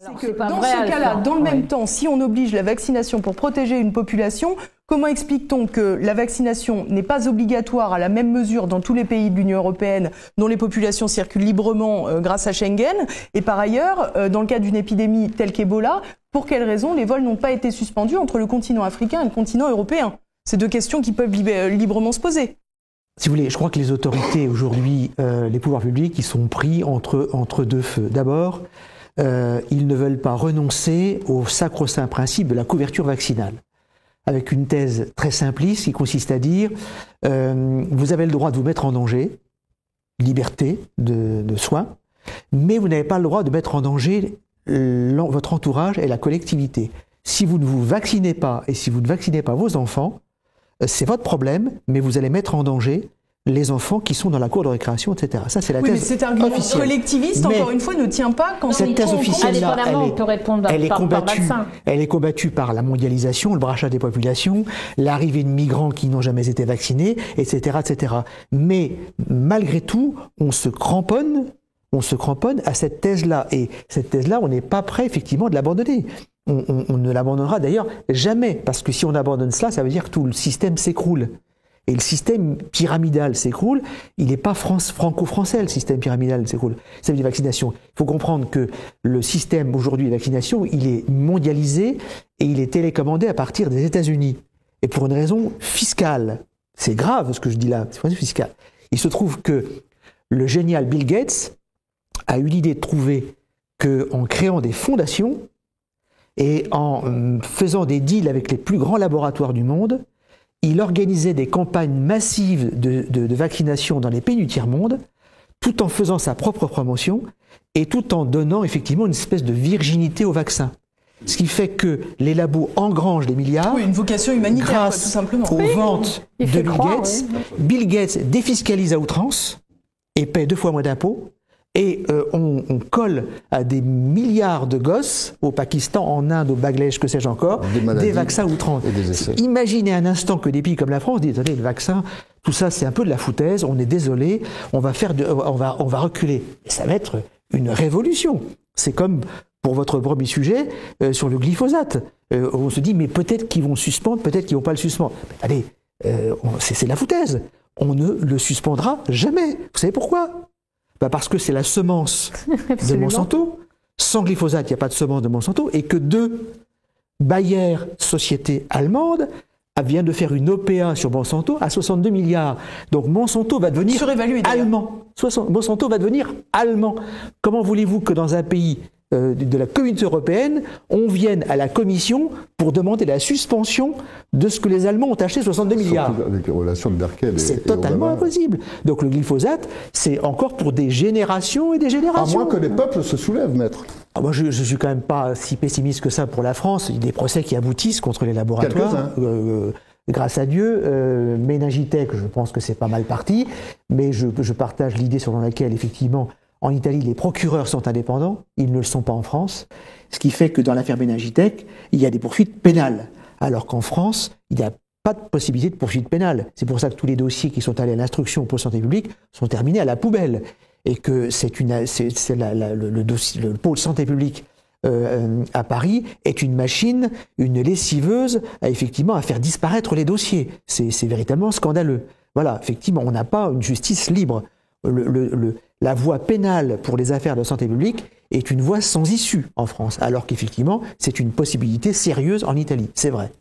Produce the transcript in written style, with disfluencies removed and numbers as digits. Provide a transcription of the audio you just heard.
C'est que dans ce cas-là, dans le même temps, si on oblige la vaccination pour protéger une population, comment explique-t-on que la vaccination n'est pas obligatoire à la même mesure dans tous les pays de l'Union européenne dont les populations circulent librement grâce à Schengen? Et par ailleurs, dans le cas d'une épidémie telle qu'Ebola, pour quelles raisons les vols n'ont pas été suspendus entre le continent africain et le continent européen? C'est deux questions qui peuvent librement se poser. Si vous voulez, je crois que les autorités aujourd'hui, les pouvoirs publics, ils sont pris entre deux feux. D'abord, ils ne veulent pas renoncer au sacro-saint principe de la couverture vaccinale, avec une thèse très simpliste qui consiste à dire vous avez le droit de vous mettre en danger, liberté de soins, mais vous n'avez pas le droit de mettre en danger votre entourage et la collectivité. Si vous ne vous vaccinez pas et si vous ne vaccinez pas vos enfants, c'est votre problème, mais vous allez mettre en danger les enfants qui sont dans la cour de récréation, etc. Ça, c'est la thèse officielle. Mais cet argument collectiviste, encore une fois, ne tient pas quand cette thèse officielle-là, elle est combattue par la mondialisation, le brassage des populations, l'arrivée de migrants qui n'ont jamais été vaccinés, etc., etc. Mais malgré tout, on se cramponne à cette thèse-là. Et cette thèse-là, on n'est pas prêt, effectivement, de l'abandonner. On ne l'abandonnera d'ailleurs jamais, parce que si on abandonne cela, ça veut dire que tout le système s'écroule. Et le système pyramidal s'écroule, il n'est pas franco-français, le système pyramidal s'écroule. C'est des vaccinations. Il faut comprendre que le système aujourd'hui de vaccination, il est mondialisé et il est télécommandé à partir des États-Unis. Et pour une raison fiscale. C'est grave ce que je dis là, c'est une raison fiscale. Il se trouve que le génial Bill Gates a eu l'idée de trouver qu'en créant des fondations, et en faisant des deals avec les plus grands laboratoires du monde, il organisait des campagnes massives de vaccination dans les pays du tiers-monde, tout en faisant sa propre promotion et tout en donnant effectivement une espèce de virginité au vaccin. Ce qui fait que les labos engrangent des milliards. Oui, une vocation humanitaire, grâce tout simplement. aux ventes de Bill Gates. Oui. Bill Gates défiscalise à outrance et paie 2 fois moins d'impôts. Et on colle à des milliards de gosses, au Pakistan, en Inde, au Bangladesh, que sais-je encore, des vaccins outrance. Imaginez un instant que des pays comme la France disent, attendez, le vaccin, tout ça c'est un peu de la foutaise, on est désolé, on va reculer. Et ça va être une révolution. C'est comme pour votre premier sujet sur le glyphosate. On se dit, mais peut-être qu'ils vont suspendre, peut-être qu'ils vont pas le suspendre. Mais allez, c'est de la foutaise. On ne le suspendra jamais. Vous savez pourquoi ? Parce que c'est la semence de Monsanto. Sans glyphosate, il n'y a pas de semence de Monsanto. Et que 2 Bayer, sociétés allemandes, viennent de faire une OPA sur Monsanto à 62 milliards. Donc Monsanto va devenir allemand. Monsanto va devenir allemand. Comment voulez-vous que dans un pays de la communauté européenne, on vienne à la Commission pour demander la suspension de ce que les Allemands ont acheté 62 milliards. Surtout avec les relations de Merkel c'est totalement impossible. Donc le glyphosate, c'est encore pour des générations et des générations. À moins que les peuples se soulèvent, maître. Moi, je ne suis quand même pas si pessimiste que ça pour la France. Il y a des procès qui aboutissent contre les laboratoires. Grâce à Dieu, Méningitech, je pense que c'est pas mal parti, mais je partage l'idée selon laquelle, effectivement, en Italie, les procureurs sont indépendants, ils ne le sont pas en France, ce qui fait que dans l'affaire Méningitech, il y a des poursuites pénales, alors qu'en France, il n'y a pas de possibilité de poursuite pénale. C'est pour ça que tous les dossiers qui sont allés à l'instruction pour santé publique sont terminés à la poubelle, et que le pôle santé publique à Paris est une machine, une lessiveuse à faire disparaître les dossiers. C'est véritablement scandaleux. Voilà, effectivement, on n'a pas une justice libre. La voie pénale pour les affaires de santé publique est une voie sans issue en France, alors qu'effectivement, c'est une possibilité sérieuse en Italie. C'est vrai.